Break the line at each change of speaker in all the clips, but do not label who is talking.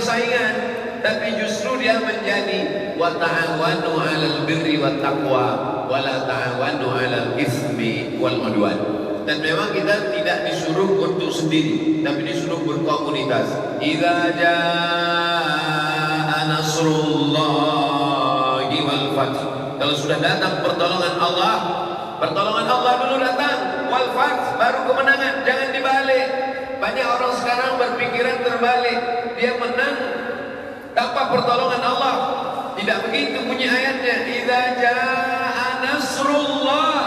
persaingan, tapi justru dia menjadi wa ta'awanu 'alal birri wat taqwa wa la ta'awanu 'alal itsmi wal 'udwan. Dan memang kita tidak disuruh untuk sendiri, tapi disuruh berkomunitas. Idza jaa nasrullahi wal fath. Kalau sudah datang pertolongan Allah dulu datang, wal fath baru kemenangan, jangan dibalik. Banyak orang sekarang berpikiran terbalik, dia menang tanpa pertolongan Allah. Tidak begitu bunyi ayatnya. Idza jaa nasrullah,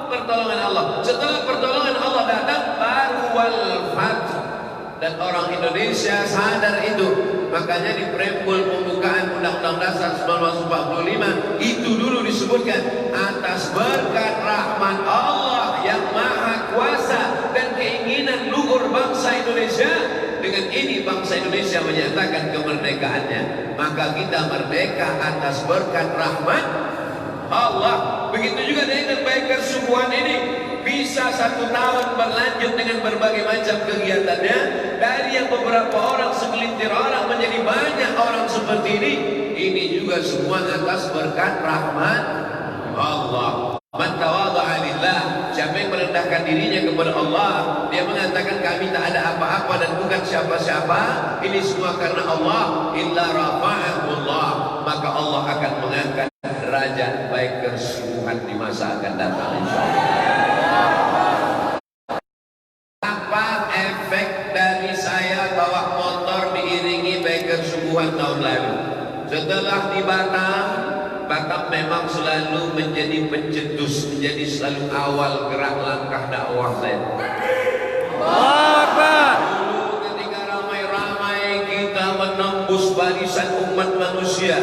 pertolongan Allah. Setelah pertolongan Allah datang, baru wal fath. Dan orang Indonesia sadar itu. Makanya di preambul pembukaan Undang-Undang Dasar 1945 itu dulu disebutkan atas berkat rahmat Allah yang maha kuasa dan keinginan luhur bangsa Indonesia. Dengan ini bangsa Indonesia menyatakan kemerdekaannya. Maka kita merdeka atas berkat rahmat Allah. Begitu juga dengan baik kesubuhan ini bisa 1 tahun berlanjut dengan berbagai macam kegiatannya. Dari yang beberapa orang, segelintir orang menjadi banyak orang seperti ini. Ini juga semua atas berkat rahmat Allah. Man tawadha'a lillah, siapa yang merendahkan dirinya kepada Allah, dia mengatakan kami tak ada apa-apa dan bukan siapa-siapa, ini semua karena Allah, illa rafa'ahullah, maka Allah akan mengangkat derajat baik kesubuhan di masa akan datang insyaallah. Apa efek dari saya bawa motor diiringi baik kesubuhan tahun lalu? Setelah di Batam memang selalu menjadi pencetus, menjadi selalu awal gerak langkah dakwah saya. Dulu ketika ramai-ramai kita menembus barisan umat manusia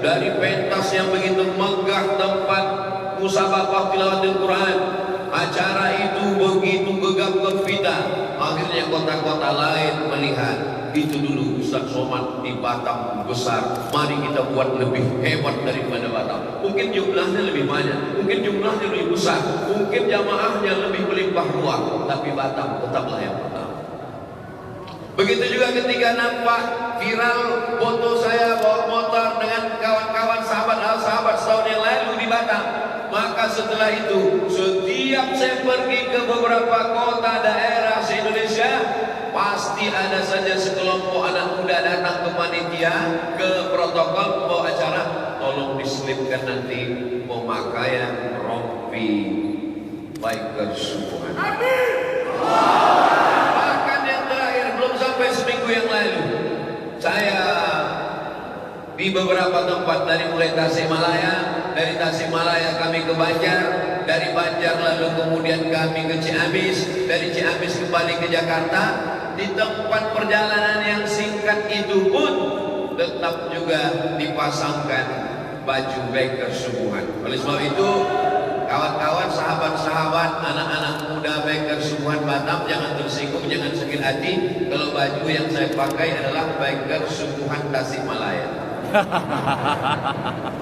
dari pentas yang begitu megah tempat musabaqah tilawatil Quran, acara itu begitu gegap gempita. Akhirnya kota-kota lain melihat itu dulu Ustaz Somad di Batam besar, mari kita buat lebih hebat daripada Batam. Mungkin jumlahnya lebih banyak, mungkin jumlahnya lebih besar, mungkin jamaahnya lebih melimpah ruah, tapi Batam tetaplah yang pertama. Begitu juga ketika nampak viral foto saya bawa motor dengan kawan-kawan sahabat setahun yang lalu di Batam. Maka setelah itu, setiap saya pergi ke beberapa kota daerah se-Indonesia, pasti ada saja sekelompok anak muda datang ke panitia, ke protokol pembawa acara, tolong diselipkan nanti pemakaian rompi baik kesubuhan. Bahkan yang terakhir, belum sampai seminggu yang lalu, saya di beberapa tempat, dari mulai Tasikmalaya, dari Tasikmalaya kami ke Banjar, dari Banjar lalu kemudian kami ke Ciamis, dari Ciamis kembali ke Jakarta. Di tempat perjalanan yang singkat itu pun tetap juga dipasangkan baju baik kesubuhan. Oleh sebab itu, kawan-kawan, sahabat-sahabat, anak-anak muda baik kesubuhan Batam, jangan tersinggung, jangan sakit hati kalau baju yang saya pakai adalah baik kesubuhan Tasikmalaya.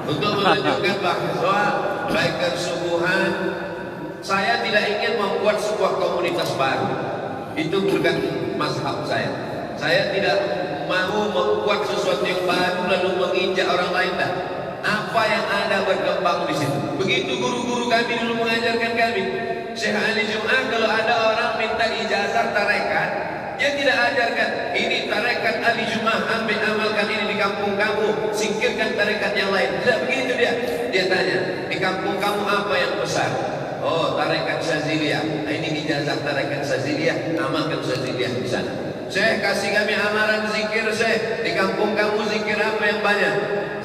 Untuk menunjukkan bahwa baik kesubuhan, saya tidak ingin membuat sebuah komunitas baru. Itu bukan mazhab saya. Saya tidak mau membuat sesuatu yang baru lalu menginjak orang lain. Apa yang ada berkembang di situ. Begitu guru-guru kami dulu mengajarkan kami. Syekh Ali Jum'ah kalau ada orang minta ijazah tarekat, dia tidak ajarkan ini tarekat Ali Jum'ah, ambil amalkan ini di kampung kamu, singkirkan tarekat yang lain. Tidak begitu dia. Dia tanya, di kampung kamu apa yang besar? Oh, tarekat Syaziliyah. Nah, ini ijazah tarekat Syaziliyah, amalkan Syaziliyah di sana. Syekh kasih kami amaran zikir, Syekh. Di kampung kamu zikir apa yang banyak?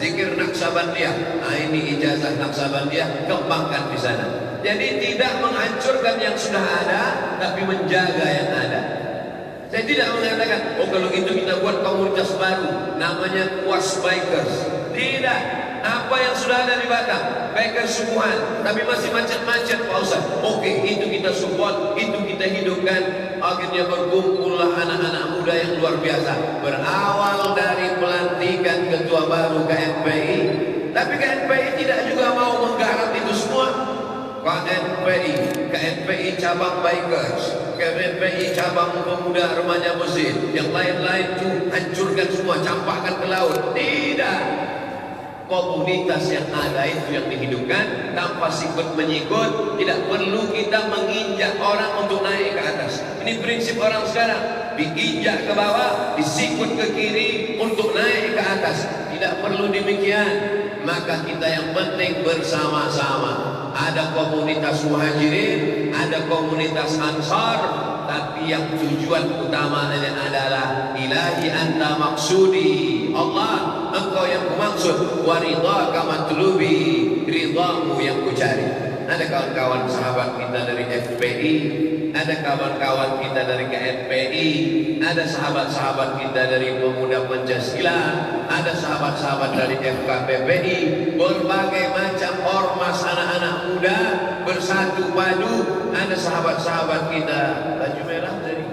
Zikir Naqsabandiyah. Nah, ini ijazah Naqsabandiyah, kembangkan di sana. Jadi tidak menghancurkan yang sudah ada, tapi menjaga yang ada. Saya tidak mengatakan, oh kalau gitu kita buat komunitas baru, namanya Was Bikers. Tidak. Apa yang sudah ada di Batam, baik kesubuhan, tapi masih macet-macet Pak Ustaz. Oke, itu kita support, itu kita hidupkan. Akhirnya berkumpullah anak-anak muda yang luar biasa. Berawal dari pelantikan ketua baru KNPI, tapi KNPI tidak juga mau menggarap itu semua. KNPI cabang Bikers KPPI cabang pemuda remaja Mesir, yang lain-lain itu hancurkan semua, campakkan ke laut. Tidak. Komunitas yang ada itu yang dihidupkan tanpa sikut menyikut. Tidak perlu kita menginjak orang untuk naik ke atas. Ini prinsip orang sekarang, diinjak ke bawah, disikut ke kiri untuk naik ke atas. Tidak perlu demikian. Maka kita yang penting bersama-sama. Ada komunitas muhajirin, ada komunitas ansar, tapi yang tujuan utamanya adalah ilahi anta maksudi, Allah engkau yang kumaksud, wa ridhaka matlubi, ridhamu yang kucari. Ada kawan-kawan sahabat kita dari FPI, ada kawan-kawan kita dari KNPI, ada sahabat-sahabat kita dari Pemuda Pancasila, ada sahabat-sahabat dari FKPPI, berbagai macam ormas anak-anak muda bersatu padu. Ada sahabat-sahabat kita baju merah dari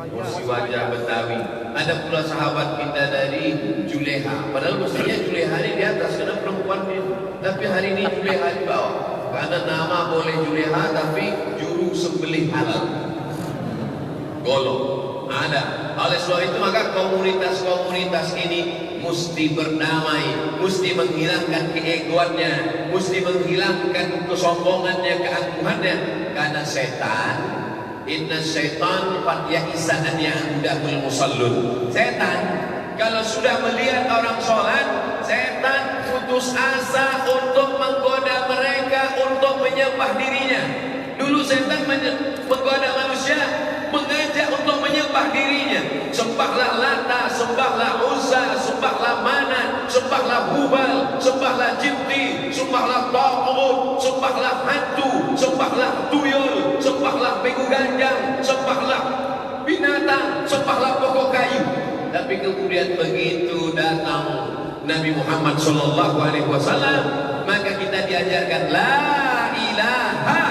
Musi Wajah Betawi. Ada pula sahabat kita dari Juleha. Padahal mestinya Juleha ini di atas karena perempuan ini. Tapi hari ini Juleha di bawah. Karena nama boleh Juleha tapi juru sembelih halal. Golong. Ada. Oleh sebab itu maka komunitas-komunitas ini mesti berdamai, mesti menghilangkan keegoannya, mesti menghilangkan kesombongannya, keangkuhannya. Karena setan, inna syaitan qad ya'isa an ya'udahul musallun. Setan kalau sudah melihat orang sholat, setan putus asa untuk menggoda mereka untuk menyembah dirinya. Dulu setan menggoda manusia, mengajak untuk menyembah dirinya. Sembahlah Lata, sembahlah Uzza, sembahlah Manat, sembahlah Hubal, sembahlah Jibti, sembahlah Taqut, sembahlah hantu, sembahlah tuyul, sembahlah begu ganjang, sembahlah binatang, sembahlah pokok kayu. Tapi kemudian begitu datang Nabi Muhammad SAW, maka kita diajarkan la ilaha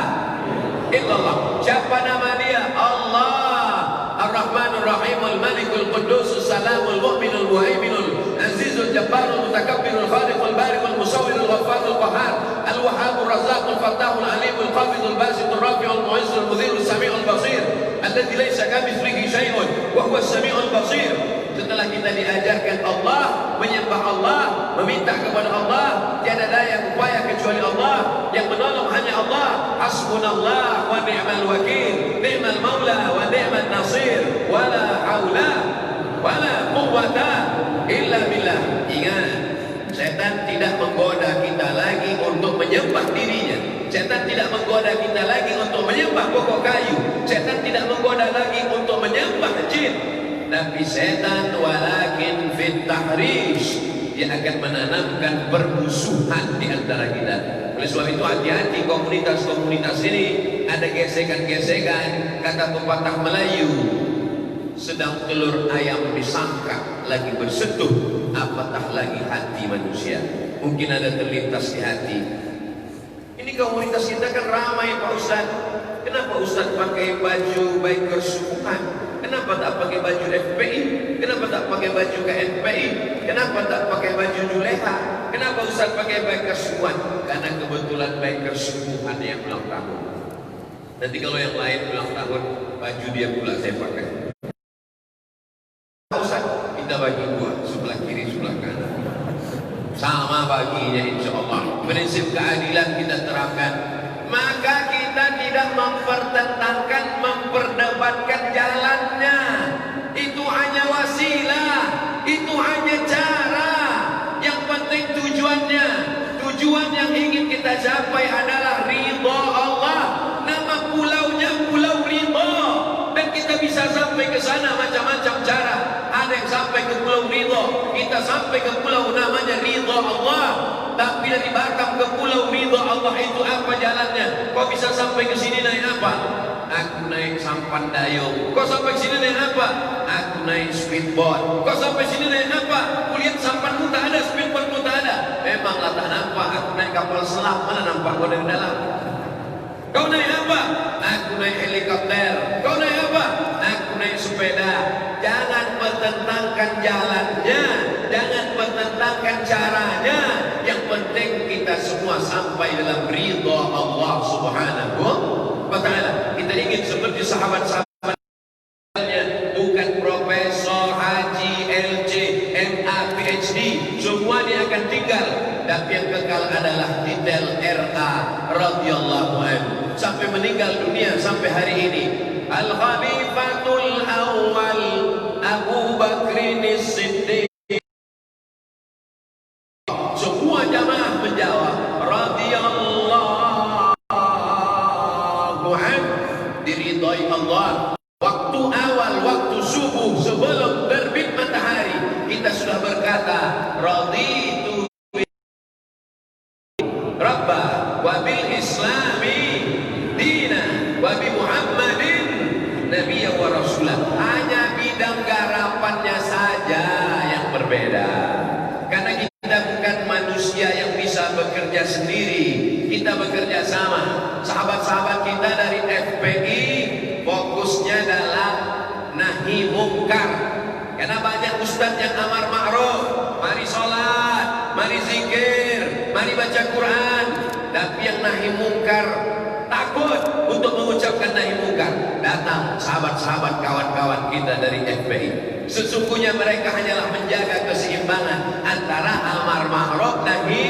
illallah. Siapa nama dia? Allah Ar-Rahmanur Rahimul Malikul Quddus Salamul Mu'minul Muhaiminul Azizul Jabbarul Mutakabbirul Khaliqul Bari'ul Musawwirul Ghaffarul Qahhar Al-Wahhabur Razzaqul Fattahul Alimul Qabidul Basitul Rafi'ul Mu'izzul Mudhirul Sami'ul Basir alladzi laisa kamitslihi syai'un wa huwas Sami'ul Basir. Setelah kita diajarkan Allah, menyembah Allah, meminta kepada Allah, tiada daya upaya kecuali Allah, yang menolong hanya Allah. Hasbunallah wa ni'mal wakil, ni'mal maula wa ni'mal nasir, wala haula wala quwwata illa billah. Ingat, setan tidak menggoda kita lagi untuk menyembah dirinya. Setan tidak menggoda kita lagi untuk menyembah pokok kayu. Setan tidak menggoda lagi untuk menyembah jin. Tapi setan walakin fit tahrish, dia akan menanamkan permusuhan di antara kita. Oleh sebab itu hati-hati komunitas-komunitas ini, ada gesekan-gesekan. Kata pepatah Melayu, sedang telur ayam disangka lagi bersetuh, apatah lagi hati manusia. Mungkin ada terlintas di hati, ini komunitas kita kan ramai Pak Ustaz. Kenapa Ustaz pakai baju bikers subuhan? Kenapa tak pakai baju FPI? Kenapa tak pakai baju KNPI? Kenapa tak pakai baju Juleha? Kenapa Ustaz pakai bikers subuhan? Karena kebetulan bikers subuhan yang ulang tahun. Nanti kalau yang lain ulang tahun, baju dia pula saya pakai. Ustaz, kita bagi dua, sebelah kiri, sebelah kanan. Sama baginya insya Allah. Prinsip keadilan kita terapkan. Maka kita tidak mempertentangkan, memperdebatkan jalannya. Itu hanya wasilah, itu hanya cara. Yang penting tujuannya. Tujuan yang ingin kita capai adalah ridha Allah. Nama pulaunya Pulau Ridha. Dan kita bisa sampai ke sana macam-macam cara. Ada yang sampai ke Pulau Ridha, kita sampai ke pulau namanya Ridha Allah. Tapi dari Batam ke Pulau Ridha Allah itu apa jalannya? Kau bisa sampai ke sini naik apa? Aku naik sampan dayung. Kau sampai ke sini naik apa? Aku naik speedboat. Kau sampai sini naik apa? Kulihat sampanmu tak ada, speedboatmu tak ada. Memanglah tak nampak. Aku naik kapal selam, mana nampak kau dari dalam? Kau naik apa? Aku naik helikopter. Kau naik apa? Aku naik sepeda. Jangan pertentangkan jalannya, jangan pertentangkan caranya. Yang penting kita semua sampai dalam ridha Allah Subhanahu wa ta'ala. Kita ingin seperti sahabat-sahabatnya, bukan profesor, haji, LC, MA, PhD, semuanya akan tinggal, tapi yang kekal adalah titel RA radhiyallahu anhu sampai meninggal dunia sampai hari ini. Al-Khalifatul Awal Abu Bakrin As-Siddiq. Semua jamaah menjawab radhiyallahu anhu, diridhai Allah. Waktu awal, waktu subuh sebelum terbit matahari, kita sudah berkata raditu Rabba wa bil Islami dina wa bi Muhammadin nabiyya wa rasulah. Hanya bidang garapannya saja yang berbeda. Karena kita bukan manusia yang bisa bekerja sendiri, kita bekerja sama. Sahabat-sahabat kita dari FPI fokusnya dalam nahi mungkar. Karena banyak ustadz yang amar ma'ruf, mari sholat, mari zikir, mari baca Quran, tapi yang nahi mungkar takut untuk mengucapkan nahi mungkar. Datang sahabat-sahabat kawan-kawan kita dari FPI. Sesungguhnya mereka hanyalah menjaga keseimbangan antara amar ma'ruf nahi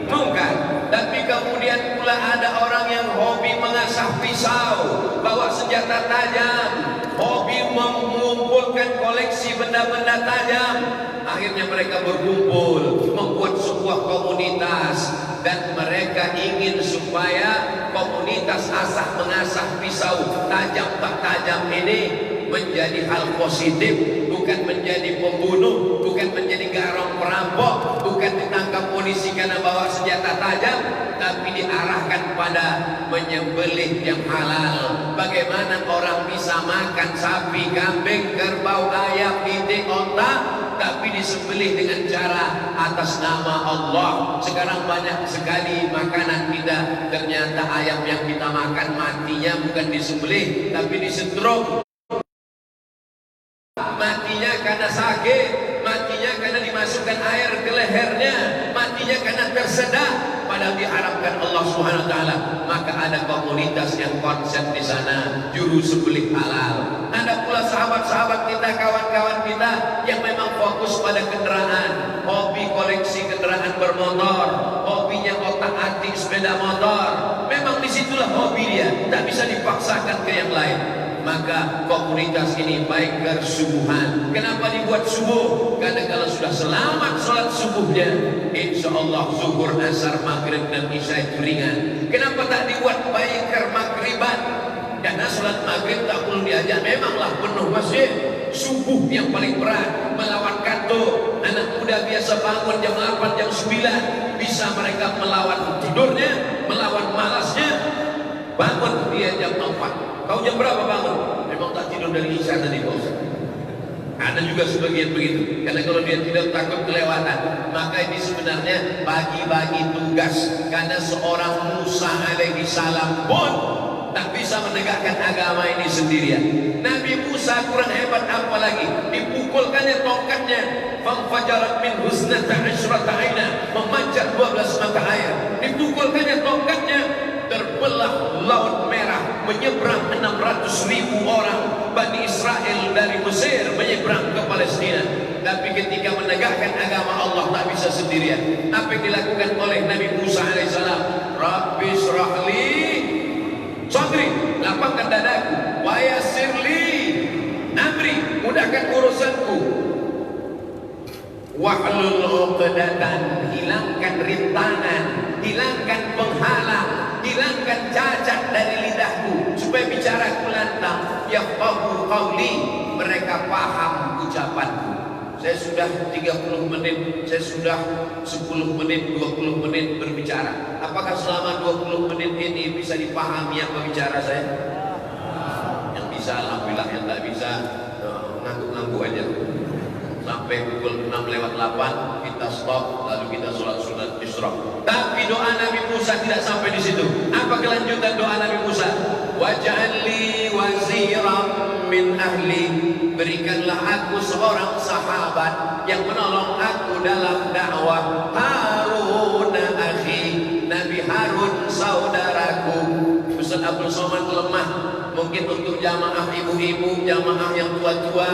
mungkar. Tapi kemudian pula ada orang yang hobi mengasah pisau, bawa senjata tajam, hobi mengumpulkan koleksi benda-benda tajam. Akhirnya mereka berkumpul membuat sebuah komunitas, dan mereka ingin supaya komunitas asah mengasah pisau tajam tak tajam ini menjadi hal positif, bukan menjadi pembunuh, bukan menjadi garong perampok, bukan ditangkap polisi karena bawa senjata tajam, tapi diarahkan pada menyembelih yang halal. Bagaimana orang bisa makan sapi, kambing, kerbau, ayam, itik, onta, tapi disembelih dengan cara atas nama Allah. Sekarang banyak sekali makanan kita, ternyata ayam yang kita makan matinya bukan disembelih, tapi disetrum. Matinya karena sakit, matinya karena dimasukkan air ke lehernya, matinya karena tersedak, padahal diharapkan Allah Subhanahu wa taala. Maka ada komunitas yang konsep di sana juru sembelih halal. Ada pula sahabat-sahabat kita, kawan-kawan kita yang memang fokus pada kendaraan, hobi koleksi kendaraan bermotor, hobinya otak-atik sepeda motor. Memang disitulah hobi dia, tak bisa dipaksakan ke yang lain. Maka komunitas ini baik kesubuhan. Kenapa dibuat subuh? Karena kalau sudah selamat sholat subuhnya, insya Allah zuhur, asar, maghrib dan isya itu ringan. Kenapa tak dibuat baik magriban? Karena sholat maghrib tak perlu diajak, memanglah penuh masjid. Subuh yang paling berat, melawan kantuk. Anak muda biasa bangun jam 8, jam 9, bisa mereka melawan tidurnya, melawan malasnya. Bangun dia jam 4. Kau jam berapa bangun? Memang tak tidur dari isya tadi Pak Ustaz. Ada juga sebagian begitu. Karena kalau dia tidak takut kelewatan. Maka ini sebenarnya bagi-bagi tugas. Karena seorang Musa alaihi salam pun tak bisa menegakkan agama ini sendirian. Nabi Musa kurang hebat apa lagi? Dipukulkannya tongkatnya, famfajarat min husnata asyrata aina, memancar 12 mata air. Dipukulkannya tongkatnya, terbelah Laut Merah, menyeberang 600.000 orang Bani Israel dari Mesir menyeberang ke Palestina. Tapi ketika menegakkan agama Allah tak bisa sendirian. Apa yang dilakukan oleh Nabi Musa alaihissalam? Rabbi syrahli sadri, lapangkan dadaku, wa yassirli amri, mudahkan urusanku, wahlul 'uqdatan, hilangkan rintangan, hilangkan penghalang, hilangkan cacat dari lidahku supaya bicaraku lantang, yafqahu qawli, mereka paham ucapanku. Saya sudah 30 menit, saya sudah 10 menit, 20 menit berbicara. Apakah selama 20 menit ini bisa dipahami apa bicara saya? Yang bisa alhamdulillah, yang tak bisa ngantuk-ngantuk aja. Sampai pukul 6:08 kita stop, lalu kita sholat sunat isyraq. Tapi doa Nabi Musa tidak sampai di situ. Apa kelanjutan doa Nabi Musa? Waj'alli waziran min ahli, berikanlah aku seorang sahabat yang menolong aku dalam dakwah. Harun akhi, Nabi Harun saudaraku. Ustaz Abdul Somad lemah. Mungkin untuk jamaah ibu-ibu, jamaah yang tua-tua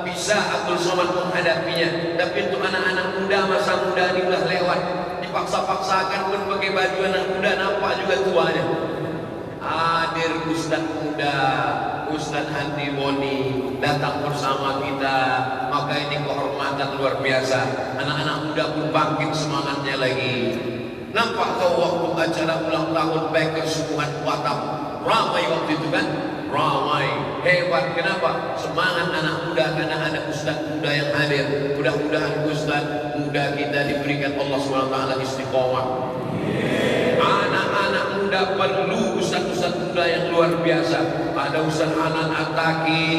bisa Abdul Somad menghadapinya. Tapi untuk anak-anak muda, masa muda ini udah lewat. Dipaksa-paksakan pun pakai baju anak muda, nampak juga tuanya. Hadir Ustaz muda, Ustaz Handi Boni datang bersama kita, maka ini kehormatan luar biasa. Anak-anak muda pun bangkit semangatnya lagi. Nampak kau waktu acara ulang tahun Bakers Sukuhan Watam, ramai waktu itu kan? Ramai, hebat. Kenapa? Semangat anak muda, karena ada Ustaz muda yang hadir. Mudah-mudahan Ustaz muda kita diberikan Allah SWT istiqomah. Anak-anak muda perlu ustaz-ustaz muda yang luar biasa. Ada Ustaz Hanan Ataki,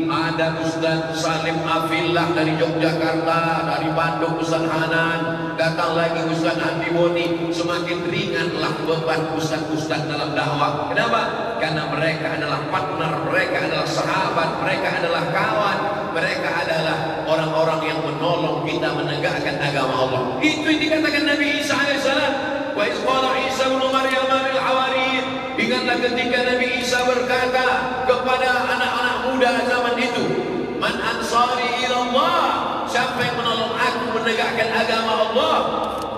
ada Ustaz Salim Afillah dari Yogyakarta, dari Bandung Ustaz Hanan, datang lagi Ustaz Andi Boni. Semakin ringanlah beban ustaz-ustaz dalam dakwah. Kenapa? Karena mereka adalah partner, mereka adalah sahabat, mereka adalah kawan, mereka adalah orang-orang yang menolong kita menegakkan agama Allah. Itu yang dikatakan Nabi Isa alaihissalam. Wa iz qala Isa ibn Maryam lil hawariyin. Ingatlah ketika Nabi Isa berkata kepada anak-anak muda zaman itu, man ansari ila Allah, siapa yang menolong aku menegakkan agama Allah?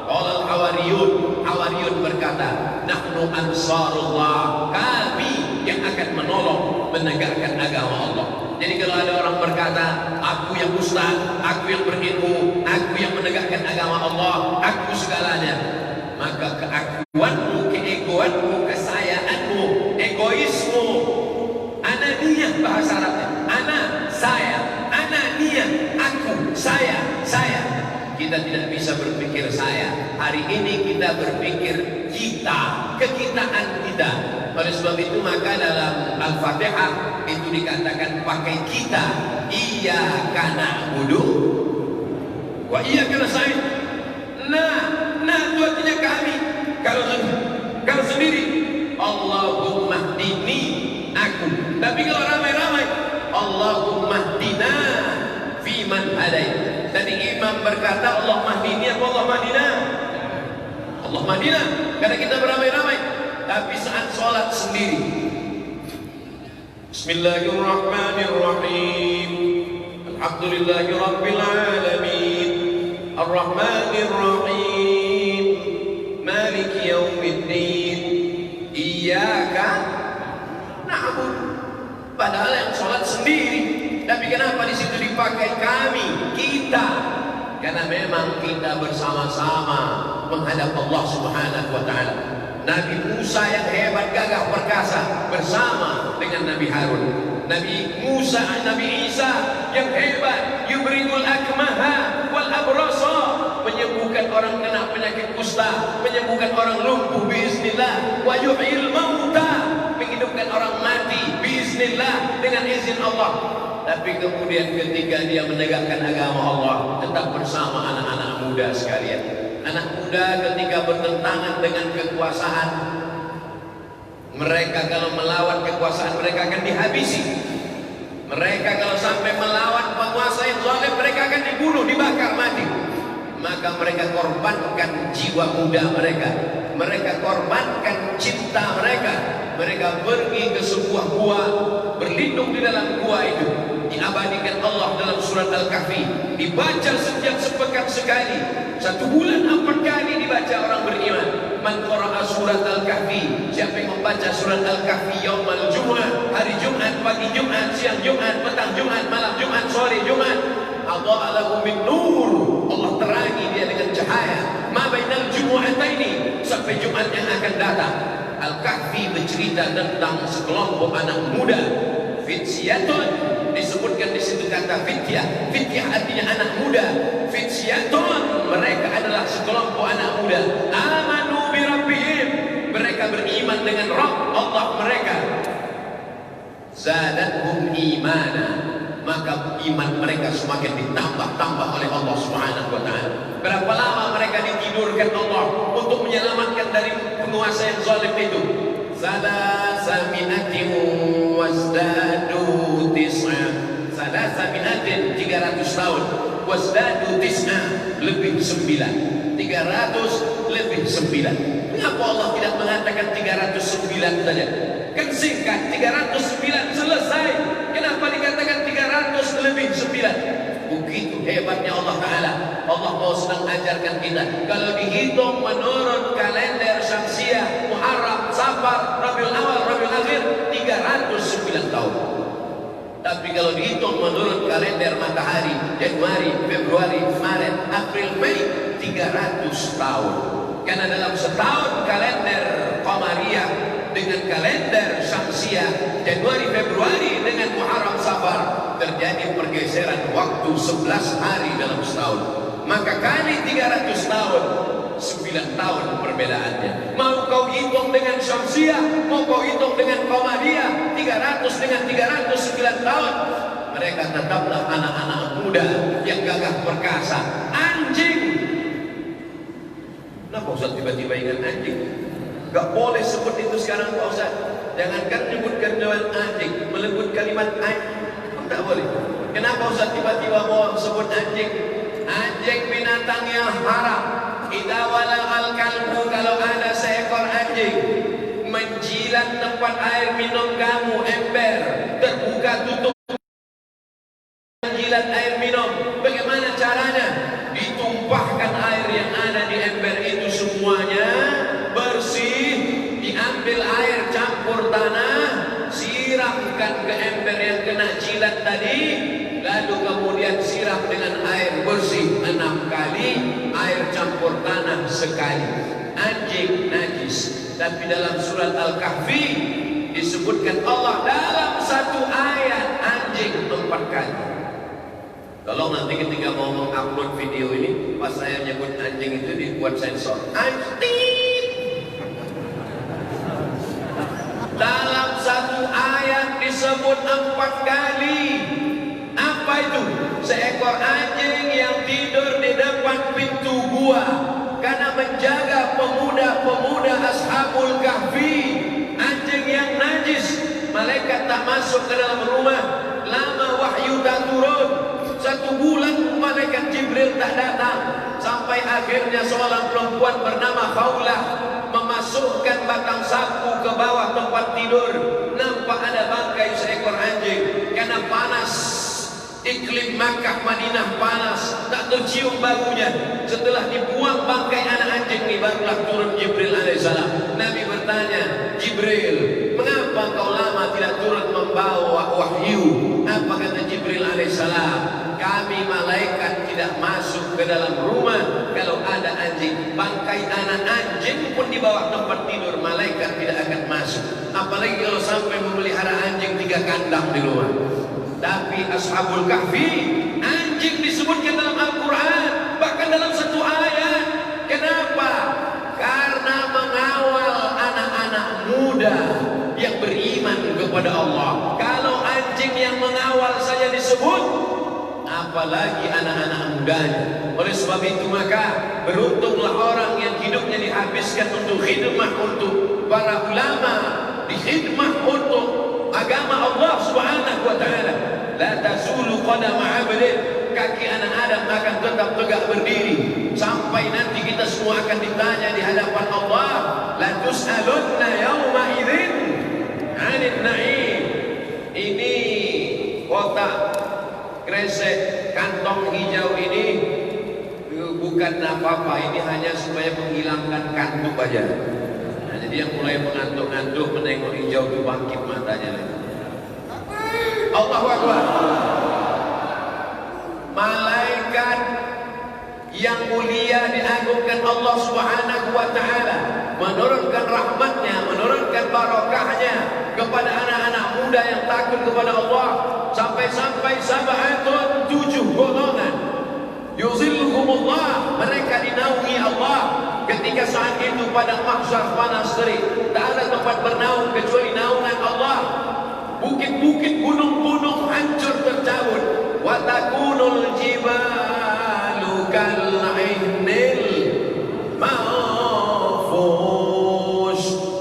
Qala al hawariyun berkata, nahnu ansarullah, kami yang akan menolong menegakkan agama Allah. Jadi kalau ada orang berkata, aku yang ustaz, aku yang berilmu, aku yang menegakkan agama Allah, aku segalanya, maka keakuanmu, keegoanmu, kesayaanmu, egoismu, ananiyah bahasa Arabnya, ana, saya, ananiyah, aku, saya. Kita tidak bisa berpikir saya. Hari ini kita berpikir kita, kekitaan kita. Oleh sebab itu maka dalam Al-Fatihah itu dikatakan pakai kita. Iyyaka na'budu wa iyyaka nasta'in. Nah itu artinya kami. Kalau sendiri, Allahumma hdini, aku. Tapi kalau ramai-ramai, Allahumma hdina fi man hadait. Tadi imam berkata Allah mahdini apa Allah mahdina? Allah mahdina. Karena kita beramai-ramai. Tapi saat sholat sendiri, Bismillahirrahmanirrahim, Alhamdulillahi Rabbil Alamin, Ar-Rahmanirrahim, Maliki Yawmiddin, Iyyaka na'budu. Padahal yang sholat sendiri. Tapi kenapa di situ dipakai kami, kita? Karena memang kita bersama-sama menghadap Allah Subhanahu wa taala. Nabi Musa yang hebat, gagah perkasa bersama dengan Nabi Harun. Nabi Musa, Nabi Isa yang hebat, yubriul akmaha wal abrasa, menyembuhkan orang kena penyakit kusta, menyembuhkan orang lumpuh biiznillah, wa yuhyil mauta, menghidupkan orang mati biiznillah dengan izin Allah. Tapi kemudian ketika dia menegakkan agama Allah, tetap bersama anak-anak muda sekalian. Anak muda ketika bertentangan dengan kekuasaan, mereka kalau melawan kekuasaan mereka akan dihabisi. Mereka kalau sampai melawan penguasa yang zalim, mereka akan dibunuh, dibakar mati. Maka mereka korbankan jiwa muda mereka, mereka korbankan cinta mereka. Mereka pergi ke sebuah gua, berlindung di dalam gua itu. Diabadikan Allah dalam surat Al-Kahfi, dibaca setiap sepekan sekali, 1 bulan 4 kali dibaca orang beriman. Man qara'a surat Al-Kahfi, siapa yang membaca surat Al-Kahfi yaumal Jum'ah, hari Jumat, pagi Jumat, siang Jumat, petang Jumat, malam Jumat, sore Jumat, adha'a lahu min nur, Allah terangi dia dengan cahaya. Ma bainal jumu'ataini, sampai Jumat yang akan datang. Al-Kahfi bercerita tentang sekelompok anak muda, fityatun, disebutkan di situ kata fityah. Fityah artinya anak muda. Fityatun, mereka adalah sekelompok anak muda. Amanu bi rabbihim, mereka beriman dengan Rabb Allah mereka. Zadathum imana, maka iman mereka semakin ditambah-tambah oleh Allah Subhanahu wa taala. Berapa lama mereka ditidurkan Allah untuk menyelamatkan dari penguasa yang zalim itu? Salasaminatin wasdadu tis'a. Salasaminatin 300 tahun, wasdadu tis'a lebih 9. 300 lebih 9. Kenapa Allah tidak mengatakan 309 saja? Kan singkat, 309 selesai. Kenapa dikatakan 300 lebih 9? Begitu hebatnya Allah Ta'ala. Allah mau sedang ajarkan kita, kalau dihitung menurut kalender Syamsiah, Muharram, Safar, Rabiul Awal, Rabiul Akhir, 309 tahun. Tapi kalau dihitung menurut kalender matahari, Januari, Februari, Maret, April, Mei, 300 tahun. Karena dalam setahun kalender Qamariyah dengan kalender Syamsiah, Januari, Februari dengan Muharram, Safar, terjadi pergeseran waktu 11 hari dalam setahun. Maka kali 300 tahun, 9 tahun perbedaannya. Mau kau hitung dengan Syamsiah, mau kau hitung dengan Qamariyah, 300 dengan 309 tahun, mereka tetaplah anak-anak muda yang gagah perkasa. Anjing. Kenapa Ustaz tiba-tiba ingat anjing? Gak boleh sebut itu sekarang Pak Ustaz. Jangankan menyebutkan dengan anjing, melebut kalimat anjing, tak boleh. Kenapa Ustaz tiba-tiba mau sebut anjing? Anjing binatang yang haram. Idza walagal kalbu, kalau ada seekor anjing menjilat tempat air minum kamu, ember terbuka tutup, menjilat air minum, bagaimana caranya? Ditumpahkan air yang ada di ember itu semuanya bersih, diambil air campur tanah, siramkan ke ember yang kena jilat tadi, lalu kemudian siram dengan air bersih 6 kali, air campur tanah sekali. Anjing najis. Tapi dalam surat Al-Kahfi disebutkan Allah dalam satu ayat anjing 4 kali. Tolong nanti ketika mau mengupload video ini, pas saya nyebut anjing itu dibuat sensor. Anjing. Dalam satu ayat disebut 4 kali. Apa itu? Seekor anjing yang tidur di depan pintu gua karena menjaga pemuda-pemuda Ashabul Kahfi. Anjing yang najis, malaikat tak masuk ke dalam rumah. Lama wahyu tak turun, 1 bulan malaikat Jibril tak datang. Sampai akhirnya seorang perempuan bernama Khawlah memasukkan batang sapu ke bawah tempat tidur. Nampak ada bangkai seekor anjing. Karena panas, iklim Makkah Madinah panas, tak tercium baunya. Setelah dibuang bangkai anak anjing ini, barulah turun Jibril alaihissalam. Nabi bertanya, Jibril, mengapa kau lama tidak turun membawa wahyu? Apa kata Jibril alaihissalam? Kami malaikat tidak masuk ke dalam rumah kalau ada anjing. Bangkai anak anjing pun di bawah tempat tidur, malaikat tidak akan masuk. Apalagi kalau sampai memelihara anjing 3 kandang di rumah. Tapi Ashabul Kahfi, anjing disebutkan dalam Al-Quran, bahkan dalam satu ayat. Kenapa? Karena mengawal anak-anak muda yang beriman kepada Allah. Kalau anjing yang mengawal saja disebut, apalagi anak-anak mudanya. Oleh sebab itu maka beruntunglah orang yang hidupnya dihabiskan untuk khidmah untuk para ulama, di khidmah untuk agama Allah Subhanahu wa taala. La tazulu qadama 'abdin, kaki anak Adam akan tetap tegak berdiri sampai nanti kita semua akan ditanya di hadapan Allah. La tus'alunna yauma idzin 'anil na'im. Ini kotak kresek kantong hijau ini bukan apa-apa, ini hanya supaya menghilangkan kantuk aja. Nah, jadi yang mulai mengantuk-ngantuk menengok hijau itu bangkit matanya lagi. Allahu Akbar. Malaikat yang mulia diagungkan Allah Subhanahu wa taala, menurunkan rahmatnya, menurunkan barokahnya kepada anak-anak muda yang takut kepada Allah. Sampai-sampai sab'atun, 7 golongan, yuzilluhumullah, mereka dinaungi Allah. Ketika saat itu pada mahsyar panas terik, tak ada tempat bernaung kecuali naungan Allah. Bukit-bukit, gunung-gunung hancur tercabut. Wa takunul jibalu kal'ihnil mahfuz.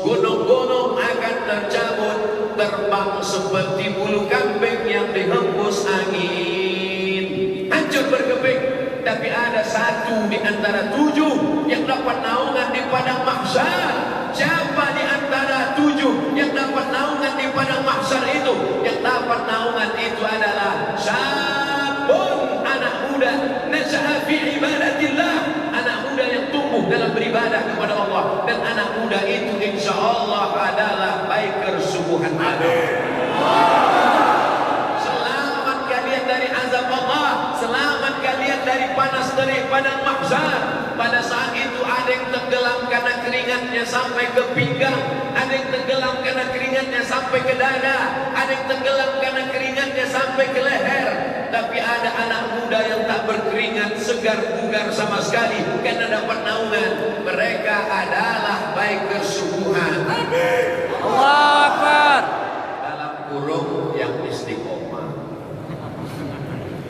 Gunung-gunung akan tercabut, terbang seperti bulu kambing yang dihembus angin. Hancur berkeping. Tapi ada 1 di antara 7 yang dapat naungan di padang mahsyar. Siapa di antara ada 7 yang dapat naungan di padang mahsyar itu. Yang dapat naungan itu adalah syabun, anak muda, nasya'a fi ibadatillah, anak muda yang tumbuh dalam beribadah kepada Allah. Dan anak muda itu insya Allah adalah biker subuhan Adam. Selamat kalian dari azab Allah, selamat kalian dari panas terik padang mahsyar. Pada saat itu ada yang tenggelam karena keringatnya sampai ke pinggang, ada yang tenggelam karena keringatnya sampai ke dada, ada yang tenggelam karena keringatnya sampai ke leher. Tapi ada anak muda yang tak berkeringat, segar bugar sama sekali karena dapat naungan. Mereka adalah biker subuhan.
Allahu Akbar.
Dalam kurung yang istiqomah.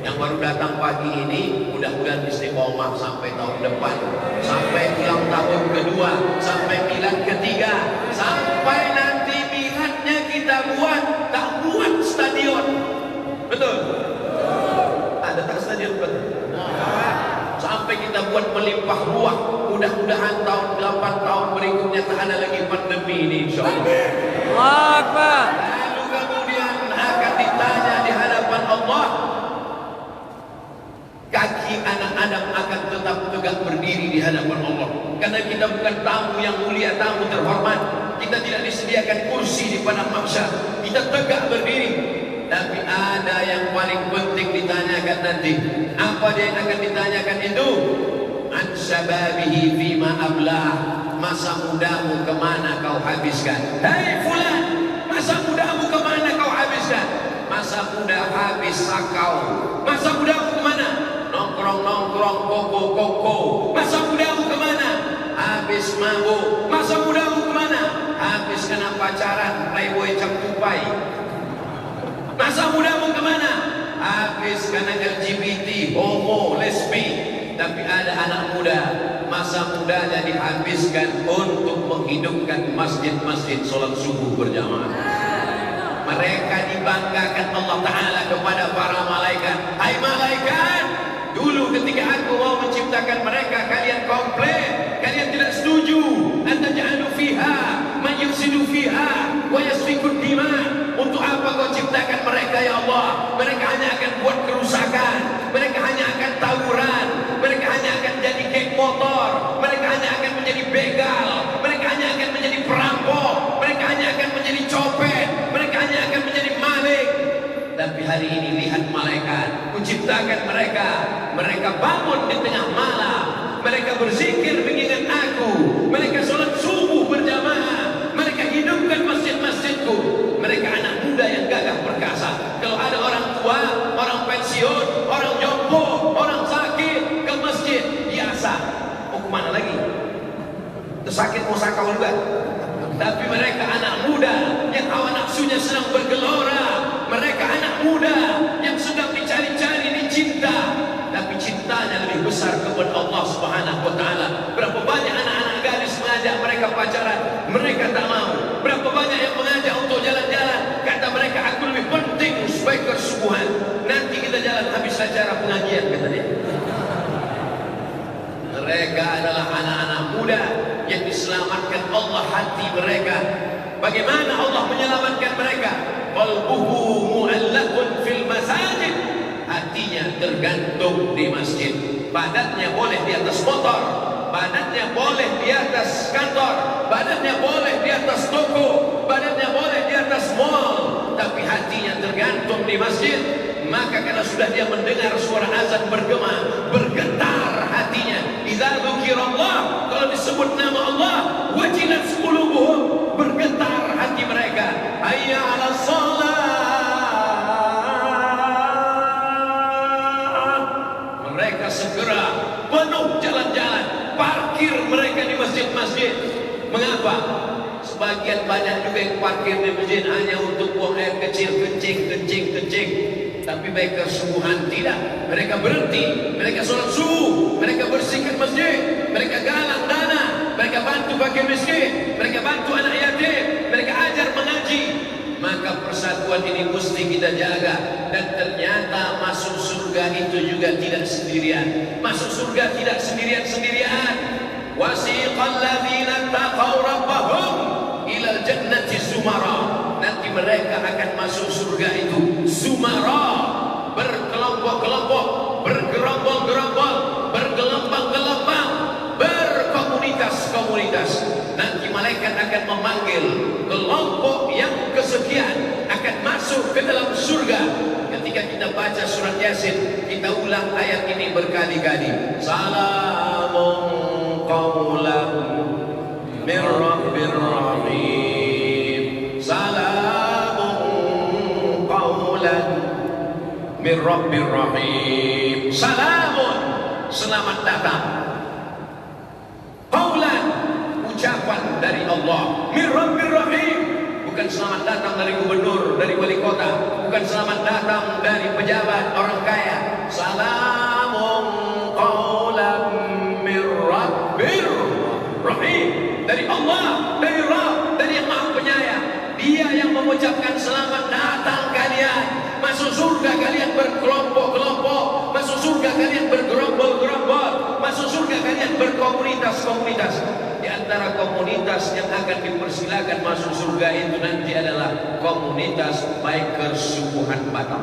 Yang baru datang pagi ini mudah-mudahan istiqomah sampai tahun depan, sampai ulang tahun kedua, sampai milad ketiga, sampai nanti miladnya kita buat, tak buat stadion. Betul? Ada tak stadion? Betul? Sampai kita buat melimpah ruah. Mudah-mudahan tahun 8 tahun berikutnya tak ada lagi pandemi ini, insyaallah.
Allahu Akbar.
Lalu kemudian akan ditanya di hadapan Allah. Kaki anak Adam akan tetap tegak berdiri di hadapan Allah. Karena kita bukan tamu yang mulia, tamu terhormat. Kita tidak disediakan kursi di padang mahsyar. Kita tegak berdiri. Tapi ada yang paling penting ditanyakan nanti. Apa dia yang akan ditanyakan itu? An syababihi fima ablah. Masa mudamu kemana kau habiskan? Hei fulan, masa mudamu kemana kau habiskan? Masa muda habis sakau. Masa mudamu kemana? Nongkrong-nongkrong, koko-koko. Masa mudamu kemana? Habis mabuk. Masa mudamu kemana? Habis kena pacaran, playboy cap tupai. Masa mudamu kemana? Habis kena LGBT, homo, lesbi. Tapi ada anak muda, masa mudanya dihabiskan untuk menghidupkan masjid-masjid sholat subuh berjamaah. Mereka dibanggakan Allah Ta'ala kepada para malaikat. Hai malaikat, dulu ketika aku mau menciptakan mereka, kalian komplain, kalian tidak setuju. Anta ja'alu fiha man yufsidu fiha wa yasfikud dima. Untuk apa kau ciptakan mereka ya Allah? Mereka hanya akan buat kerusakan, mereka hanya akan tawuran, mereka hanya akan jadi geng motor, mereka hanya akan menjadi begal, mereka hanya akan menjadi perampok, mereka hanya akan menjadi copet, mereka hanya akan menjadi maling. Tapi hari ini lihat malaikat, menciptakan mereka. Mereka bangun di tengah malam, mereka berzikir mengingat aku, mereka sholat subuh berjamaah, mereka hidupkan masjid-masjidku. Mereka anak muda yang gagah perkasa. Kalau ada orang tua, orang pensiun, orang jompo, orang sakit ke masjid, biasa. Mau kemana lagi? Tersakit mau sakau juga. Tapi mereka anak muda yang hawa nafsunya sedang bergelora. Mereka anak muda yang sedang dicari-cari, dicinta. Tapi cintanya lebih besar kepada Allah Subhanahu wa Ta'ala. Berapa banyak anak-anak gadis mengajak mereka pacaran, mereka tak mau. Berapa banyak yang mengajak untuk jalan-jalan, kata mereka aku lebih penting sebagai kesubuhan. Nanti kita jalan habis acara pengajian, kata dia. Mereka adalah anak-anak muda yang diselamatkan Allah hati mereka. Bagaimana Allah menyelamatkan mereka? Qalbuhu mu'allaqun fil masajid. Hatinya tergantung di masjid. Badannya boleh di atas motor, badannya boleh di atas kantor, badannya boleh di atas toko, badannya boleh di atas mall, tapi hatinya tergantung di masjid. Maka kalau sudah dia mendengar suara azan bergema, bergetar hatinya. Idza dzukirallah, kalau disebut nama Allah, wajilat qulubuhum, bergetar hati mereka. Hayya 'alas shalah. Mereka segera penuh jalan-jalan, parkir mereka di masjid-masjid. Mengapa? Sebagian banyak juga yang parkir di masjid hanya untuk buang air kecil, kencing. Tapi mereka subuhan tidak. Mereka berhenti, mereka sholat subuh, mereka bersihkan masjid, mereka galang dana, mereka bantu fakir miskin, mereka bantu anak yatim, mereka ajar mengaji. Maka persatuan ini mesti kita jaga. Dan ternyata masuk surga itu juga tidak sendirian. Masuk surga tidak sendirian-sendirian. Wasiqal ladzina taqaw rabbahum ilal jannah zumara. Nanti mereka akan masuk surga itu zumara, berkelompok-kelompok, bergerombol-gerombol, bergelombang-gelombang, berkomunitas-komunitas. Nanti malaikat akan memanggil kelompok yang kesekian akan masuk ke dalam surga. Ketika kita baca surat Yasin, kita ulang ayat ini berkali-kali. Salamun qawlan min rabbir rahim. Salamun qawlan min rabbir rahim. Salamun, selamat datang. Qawlan, ucapan dari Allah. Min rabbir rahim, bukan selamat datang dari gubernur, dari wali kota, bukan selamat datang dari pejabat, orang kaya. Salamun qawlan min rabbir rahim, dari Allah, dari Rabb, dari yang Maha Penyayang. Dia yang mengucapkan selamat datang kalian. Masuk surga kalian berkelompok-kelompok, masuk surga kalian bergerombol-gerombol, masuk surga kalian berkomunitas-komunitas. Di antara komunitas yang akan dipersilakan masuk surga itu nanti adalah komunitas bikers Subuhan Batam.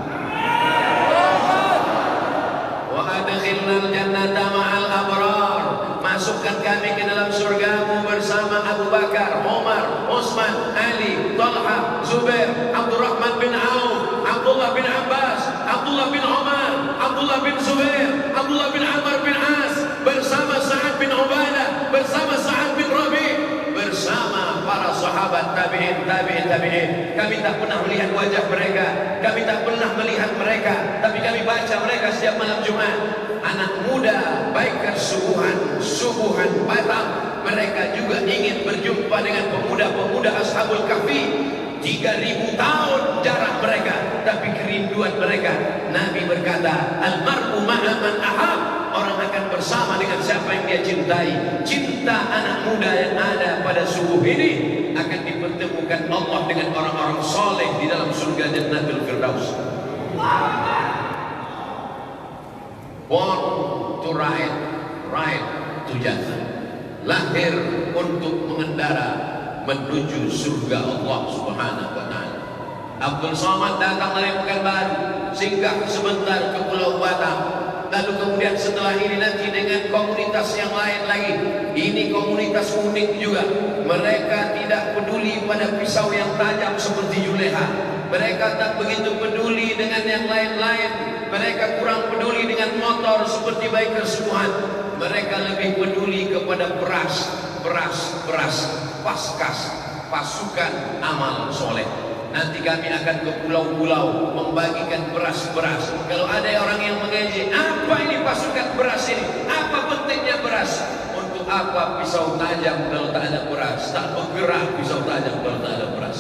Wa adkhilnal jannata ma'al abrar. Masukkan kami ke dalam surgamu bersama Abu Bakar, Umar, Utsman, Ali, Talha, Zubair, Abdurrahman bin Auf, Abdullah bin Abbas, Abdullah bin Umar, Abdullah bin Zubair, Abdullah bin Amr bin As, bersama Sa'ad bin Ubadah, bersama Sa'ad bin Rabi', bersama para sahabat tabi'in. Kami tak pernah melihat wajah mereka, kami tak pernah melihat mereka, tapi kami baca mereka setiap malam Jumat. Anak muda bikers Subuhan Batam, mereka juga ingin berjumpa dengan pemuda-pemuda Ashabul Kahfi. 3000 tahun jarak mereka, tapi kerinduan mereka. Nabi berkata, almar'u ma'a man ahab. Orang akan bersama dengan siapa yang dia cintai. Cinta anak muda yang ada pada subuh ini akan dipertemukan Allah dengan orang-orang soleh di dalam surga Jannatul Firdaus. Born to ride to Jannah. Lahir untuk mengendara menuju surga Allah Subhanahu wa taala. Abdul Somad datang dari Pekanbaru, singgah sebentar ke Pulau Batam. Lalu kemudian setelah ini nanti dengan komunitas yang lain lagi. Ini komunitas unik juga. Mereka tidak peduli pada pisau yang tajam seperti Juleha. Mereka tak begitu peduli dengan yang lain-lain. Mereka kurang peduli dengan motor seperti bikers Subuhan. Mereka lebih peduli kepada beras, paskas, pasukan amal soleh. Nanti kami akan ke pulau-pulau membagikan beras-beras. Kalau ada orang yang mengejek, apa ini pasukan beras ini? Apa pentingnya beras? Untuk apa pisau tajam kalau tak ada beras? Tak bergerak pisau tajam kalau tak ada beras.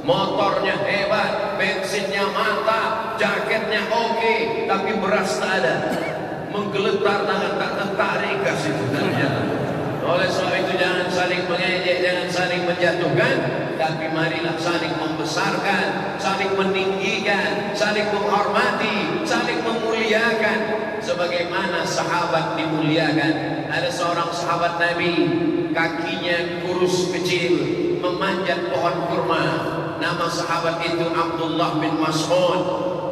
Motornya hebat, bensinnya mantap, jaketnya oke, tapi beras tak ada. Menggeletar tangan tak tertarik kasih benarnya. Oleh sebab itu jangan saling mengejek, jangan saling menjatuhkan, tapi marilah saling membesarkan, saling meninggikan, saling menghormati, saling memuliakan. Sebagaimana sahabat dimuliakan. Ada seorang sahabat Nabi, kakinya kurus kecil, memanjat pohon kurma. Nama sahabat itu Abdullah bin Mas'ud.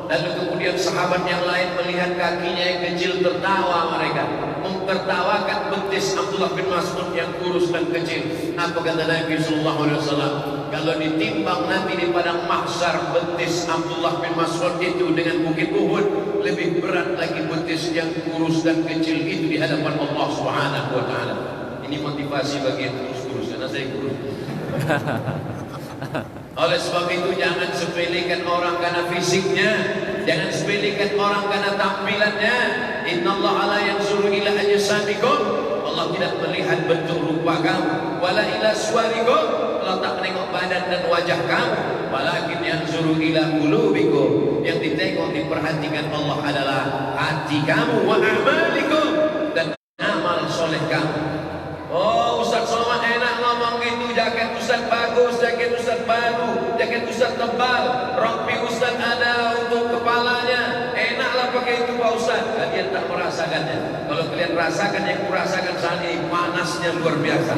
Lalu kemudian sahabat yang lain melihat kakinya yang kecil, tertawa mereka, mempertawakan betis Abdullah bin Mas'ud yang kurus dan kecil. Apa kata Nabi sallallahu alaihi wasallam? Kalau ditimbang nanti di padang mahsyar betis Abdullah bin Mas'ud itu dengan bukit Uhud, lebih berat lagi betis yang kurus dan kecil itu di hadapan Allah Subhanahu wa taala. Ini motivasi bagi yang kurus-kurus, karena saya kurus. Oleh sebab itu jangan sepelekan orang karena fisiknya, jangan sepelekan orang karena tampilannya. Innallaha la yanzuru ila ajsamikum. Allah tidak melihat bentuk rupa kamu. Wala ila suwarikum. Allah tak menengok badan dan wajah kamu. Walakin yanzuru ila qulubikum. Yang ditengok, diperhatikan Allah adalah hati kamu, wa a'malikum, dan amal soleh kamu. Oh, Ustaz Somad enak ngomong gitu, jaket Ustaz bagus, jaket Ustaz baru, jaket Ustaz tebal, rompi Ustaz ada untuk kepalanya. Enaklah pakai itu Pak Ustaz. Kalian tak merasakannya. Kalau kalian rasakan yang kurasakan saat ini, panasnya luar biasa.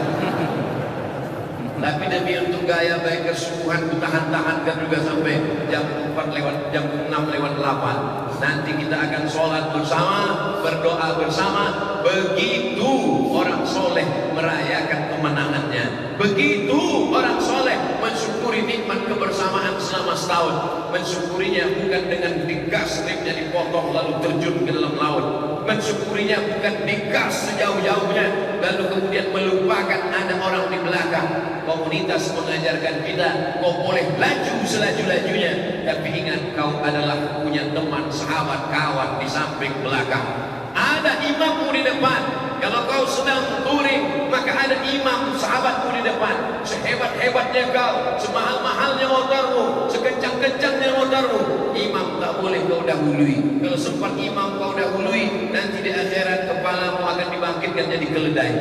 Tapi demi untuk gaya baik kesubuhan ku tahan-tahankan juga sampai jam 6 lewat 8. Nanti kita akan sholat bersama, berdoa bersama. Begitu orang soleh merayakan kemenangannya. Begitu orang soleh mensyukuri nikmat kebersamaan selama setahun. Mensyukurinya bukan dengan digas ribnya dipotong lalu terjun ke dalam laut. Mensyukurinya bukan digas sejauh-jauhnya lalu kemudian melupakan ada orang di belakang. Komunitas mengajarkan kita, kau boleh laju selaju-lajunya, tapi ingat kau adalah punya teman, sahabat, kawan di samping belakang. Ada imammu di depan. Kalau kau sedang touring, maka ada imam sahabatmu di depan. Sehebat-hebatnya kau, semahal-mahalnya motormu, sekencang-kencangnya motormu, imam tak boleh kau dahului. Kalau sempat imam kau dahului, nanti di akhirat kepalamu akan dibangkitkan jadi keledai.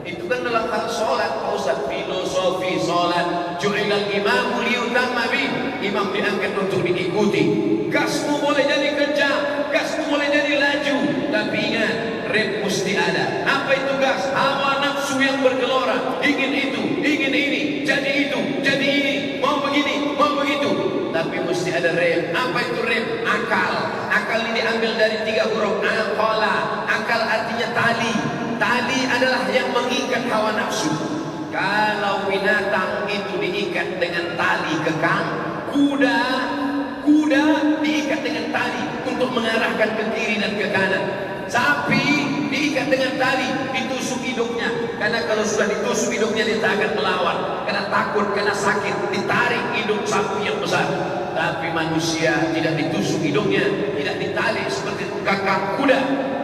Itu kan dalam hal sholat, Pak Ustaz. Filosofi sholat, ju'ilal imamu liyutamma bih. Imam diangkat untuk diikuti. Gasmu boleh jadi kencang, gasmu boleh jadi laju, tapi ingat, rem mesti ada. Apa itu gas? Hawa nafsu yang bergelora. Ingin itu, ingin ini, jadi itu, jadi ini, mau begini, mau begitu. Tapi mesti ada rem. Apa itu rem? Akal. Akal ini diambil dari 3 huruf aqala. Akal artinya tali. Tali adalah yang mengikat hawa nafsu. Kalau binatang itu diikat dengan tali kekang, kuda diikat dengan tali untuk mengarahkan ke kiri dan ke kanan. Sapi diikat dengan tali, ditusuk hidungnya. Karena kalau sudah ditusuk hidungnya dia tak akan melawan. Karena takut, karena sakit, ditarik hidung sapi yang besar. Tapi manusia tidak ditusuk hidungnya, tidak ditali seperti kakak kuda.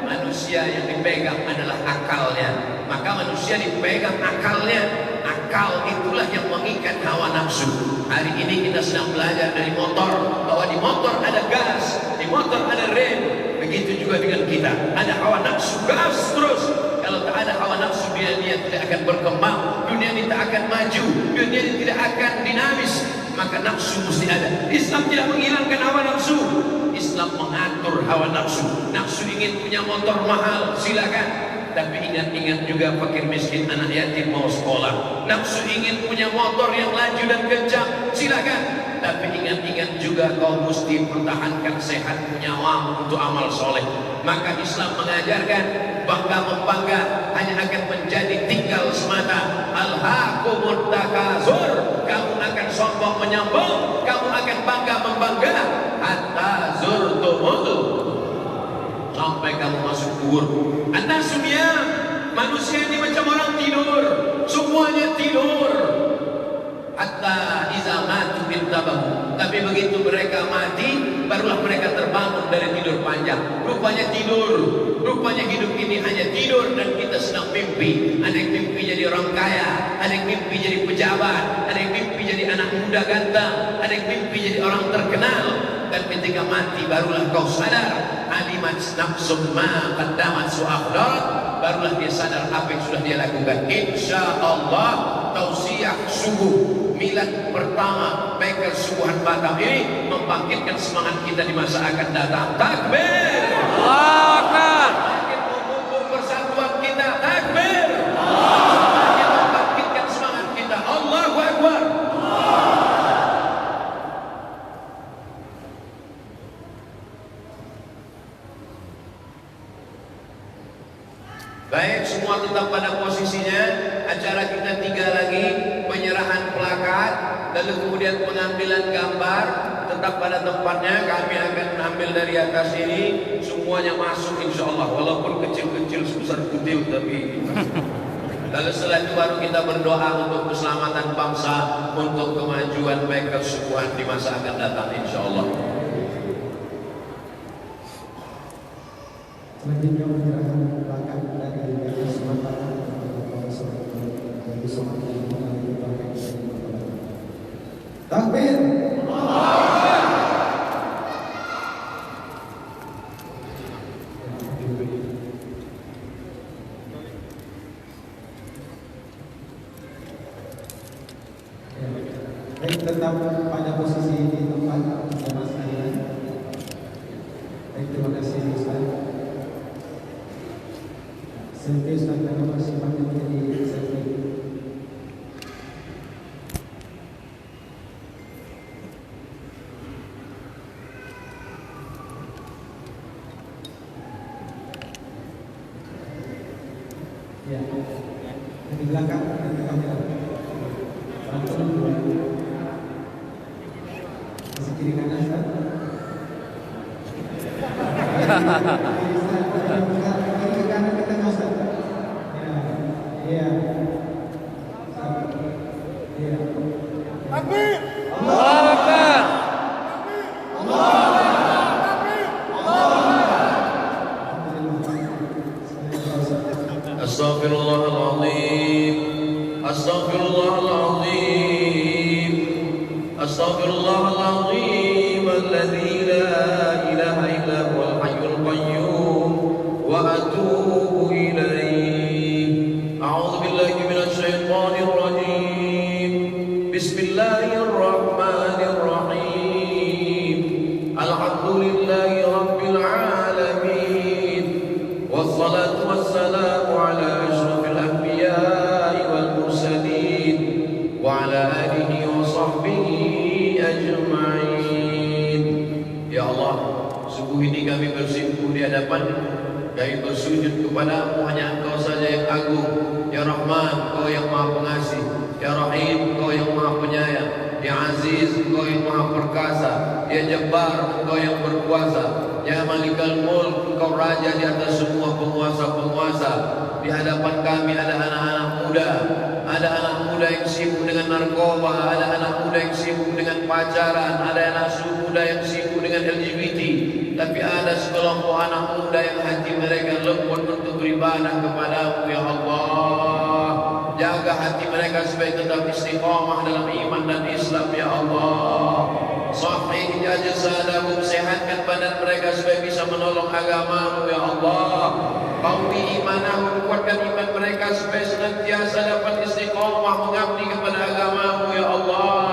Manusia yang dipegang adalah akalnya. Maka manusia dipegang akalnya. Akal itulah yang mengikat hawa nafsu. Hari ini kita sedang belajar dari motor, bahwa di motor ada gas, di motor ada rem. Begitu juga dengan kita, ada hawa nafsu, gas terus. Kalau tak ada hawa nafsu, dunia tidak akan berkembang, dunia ini tak akan maju, dunia ini tidak akan dinamis. Maka nafsu mesti ada. Islam tidak menghilangkan hawa nafsu, Islam mengatur hawa nafsu. Nafsu ingin punya motor mahal, silakan. Tapi ingat-ingat juga fakir miskin, anak yatim mau sekolah. Nafsu ingin punya motor yang laju dan kencang, silakan. Tapi ingat-ingat juga kau mesti pertahankan sehat nyawamu untuk amal soleh. Maka Islam mengajarkan bangga-membangga hanya akan menjadi tinggal semata. Alhaakumut takasur, kamu akan sombong menyombong, kamu akan bangga-membangga hatta zurtumul, sampai kamu masuk kubur. An-nasu niyam, manusia ini macam orang tidur, semuanya tidur. Hatta iza matu intabahu, tapi begitu mereka mati, barulah mereka terbangun dari tidur panjang. Rupanya tidur, rupanya hidup ini hanya tidur dan kita sedang mimpi. Ada yang mimpi jadi orang kaya, ada yang mimpi jadi pejabat, ada yang mimpi jadi anak muda ganteng, ada yang mimpi jadi orang terkenal. Dan ketika mati barulah kau sadar, alimat nafsum ma qaddamat su'akhdarat, barulah dia sadar apa yang sudah dia lakukan. Insyaallah tausiah subuh milad pertama Baitul Subuhan Batam ini membangkitkan semangat kita di masa akan datang. Takbir,
Allahu Akbar.
makin memupuk persatuan kita. Takbir, makin membangkitkan semangat kita. Allahu Akbar. Baik, semua tetap pada posisinya. Acara kita 3 lagi, penyerahan plakat, lalu kemudian pengambilan gambar. Tetap pada tempatnya. Kami akan ambil dari atas ini, semuanya masuk insya Allah, walaupun kecil-kecil sebesar kutil, tapi lalu setelah itu baru kita berdoa untuk keselamatan bangsa, untuk kemajuan baik kesubuhan di masa akan datang insya Allah.
Selanjutnya menyerahkan plakat dari Yayasan Sumatera kepada Sumatera mengambil plakat dari Bapak. Takbir. Baik, tetap pada posisi di tempat bersama sekalian. Baik, terima kasih Ustaz. Selfie Ustaz, karena masih banyak jadi selfie. Ya. Di belakang di kamera. Langsung di kiri kanan Ustaz. Kiri kanan ke tengah Ustaz. Ya. Ya.
Allahu Akbar.
Astaghfirullahaladzim. Astaghfirullahaladzim. Astaghfirullahaladzim. Alladzi la ilaha illa huwal hayyul qayyum wa atubu ilaih. A'udzu billahi minasy syaithanir rajim. Bismillahirrahmanirrahim. Alhamdulillahi rabbil alamin. Wassalatu wassalamu ala asyrafil anbiya'i wal mursalin wa ala alihi wa sahbihi ajma'in. Ya Allah, sungguh ini kami bersimpuh di hadapan, kami bersujud kepadamu, hanya Engkau saja yang agung. Ya Rahman, Engkau yang maha pengasih. Ya Rahim, Engkau yang maha penyayang. Ya Aziz, Engkau yang maha perkasa. Ya Jabbar, Engkau yang berkuasa. Ya Malikal Mulk, Engkau raja di atas semua penguasa-penguasa. Di hadapan kami ada anak-anak muda. Ada anak muda yang sibuk dengan narkoba, ada anak muda yang sibuk dengan pacaran, ada anak muda yang sibuk dengan LGBT. Tapi ada sekelompok anak muda yang hati mereka lembut untuk beribadah kepadamu, ya Allah. Jaga hati mereka supaya tetap istiqamah dalam iman dan Islam, ya Allah. Sahih jasadahum, sehatkan badan mereka supaya bisa menolong agamamu, ya Allah. Qawi imanahum, kuatkan iman mereka supaya senantiasa dapat istiqamah mengabdi kepada agamamu, ya Allah.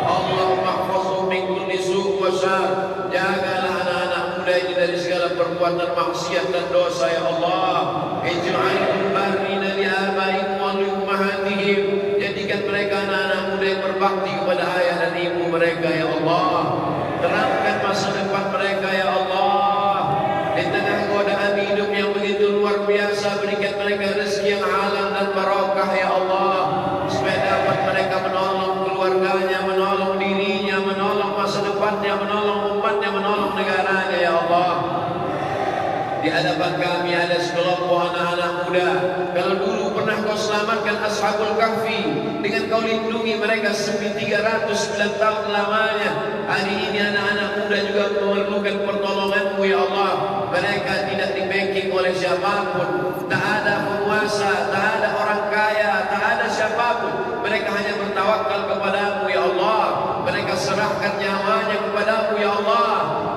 Allahumma hafazhum min kulli su' wa syar. Jagalah anak-anak muda ini dari segala perbuatan maksiat dan dosa, ya Allah. Ij'alhum barina li abaihim wa li ummahatihim. Jadikan mereka anak-anak muda yang berbakti kepada ayah dan ibu mereka, ya Allah. Terangkan masa depan mereka, ya Allah. Di tengah godaan hidup yang begitu luar biasa, berikan mereka rezeki yang halal dan barakah, ya Allah. Supaya dapat mereka menolong keluarganya, menolong dirinya, menolong masa depannya, menolong umatnya, menolong negaranya, ya Allah. Di hadapan kami ada sekelompok anak-anak muda. Kalau dulu pernah kau selamatkan Ashabul Kahfi, dengan kau lindungi mereka 309 tahun lamanya, hari ini anak-anak muda juga memerlukan pertolonganmu, ya Allah. Mereka tidak di-backing oleh siapapun. Tak ada penguasa, tak ada orang kaya, tak ada siapapun. Mereka hanya bertawakal kepadamu, ya Allah. Mereka serahkan nyawanya kepadamu, ya Allah.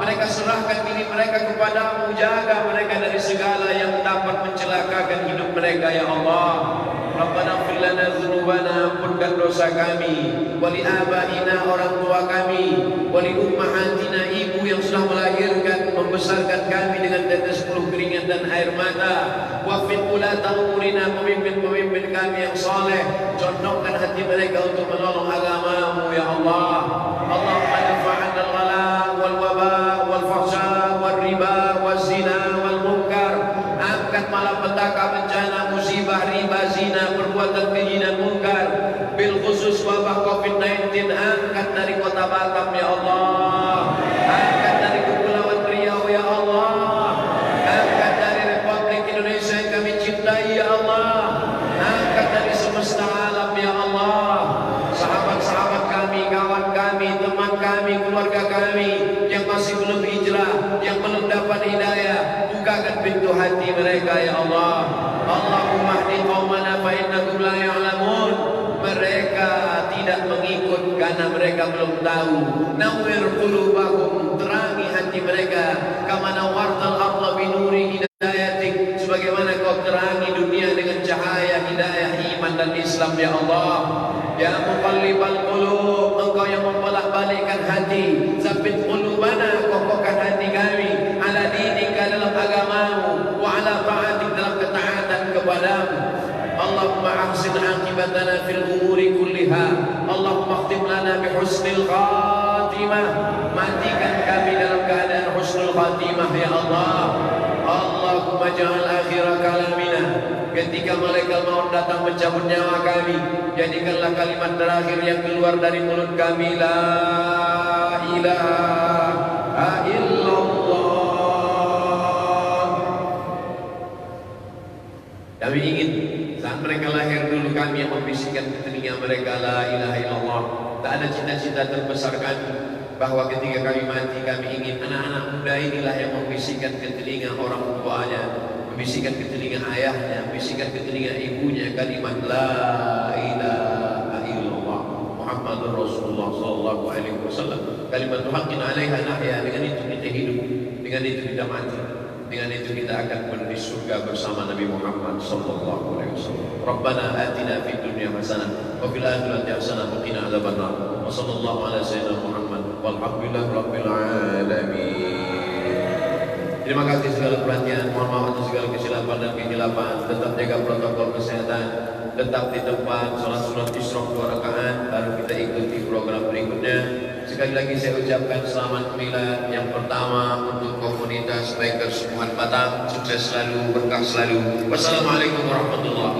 Mereka serahkan diri mereka kepadamu. Jaga mereka dari segala yang dapat mencelakakan hidup mereka, ya Allah. Rabbana ighfir lana dzunubana, ampunkan dosa kami, wali abaina, orang tua kami, wali ummahatina, ibu yang sudah melahirkan membesarkan kami dengan tetes peluh keringat dan air mata. Wafid ulata umurina, pemimpin-pemimpin kami yang saleh, condongkan hati mereka untuk menolong agamamu, ya Allah. Allahumma dafa'an al-ghala wal waba wal fahsya wal riba wal zina wal munkar. Angkat malapetaka, bencana, musibah, riba, zina, perbuatan keji dan munkar. Bil khusus wabah COVID-19, angkat dari kota Batam, ya Allah. Angkat dari Kepulauan Riau, ya Allah. Angkat dari Republik Indonesia yang kami cintai, ya Allah. Angkat dari semesta alam, ya Allah. Sahabat-sahabat kami, kawan kami, teman kami, keluarga kami yang masih belum hijrah, yang belum dapat hidayah, bukakan pintu hati mereka, ya Allah. Allahumma hdi qaumana fa innahum la ya'lamun. Mereka tidak mengikut karena mereka belum tahu. Nawwir qulubahum, terangi hati mereka. Kama nawwartal ardha bi nuri hidayatik, sebagaimana kau terangi dunia dengan cahaya hidayah iman dan Islam, ya Allah. Ya muqallibal qulub, engkau yang membolak-balikkan hati. Tsabbit qulubana, kokohkan hati kami ala dinika, dalam agamamu, wa ala ta'atik, dalam ketaatan kepadamu. Allahumma ahsin aqibatana fil umuri kulliha. Allahumma khtim lana bi husnil khatimah. Matikan kami dalam keadaan husnul khatimah, ya Allah. Allahumma ja'al akhir kalamina ketika malaikat maut datang mencabut nyawa kami, jadikanlah kalimat terakhir yang keluar dari mulut kami, la ilaha illallah. Kami ingin saat mereka lahir dulu, kami yang membisikkan ke telinga mereka, la ilaha illallah. Tak ada cita-cita terbesar kami, bahwa ketika kami mati, kami ingin anak-anak muda inilah yang membisikkan ke telinga orang tuanya, membisikkan ke telinga ayahnya, membisikkan ke telinga ibunya kalimat la ilaha illallah Muhammadur Rasulullah sallallahu alaihi wasallam. Kalimat haqqin 'alaiha nahya, dengan itu kita hidup, dengan itu kita mati, dengan itu kita akan menuju surga bersama Nabi Muhammad sallallahu alaihi wasallam. Rabbana atina fid dunya hasanah wa fil akhirati hasanah wa qina adzabannar. Wa sallallahu ala sayyidina Muhammad walhamdulillahi rabbil alamin. Terima kasih segala perhatian, mohon maaf atas segala kesilapan dan kehilapan. Tetap jaga protokol kesehatan, tetap di tempat salat sunat isyraq 2 rakaat, baru kita ikuti program berikutnya. Sekali lagi saya ucapkan selamat milad yang pertama untuk komunitas Bikers Muhammad Batam. Sukses selalu, berkah selalu. Wassalamualaikum warahmatullahi wabarakatuh.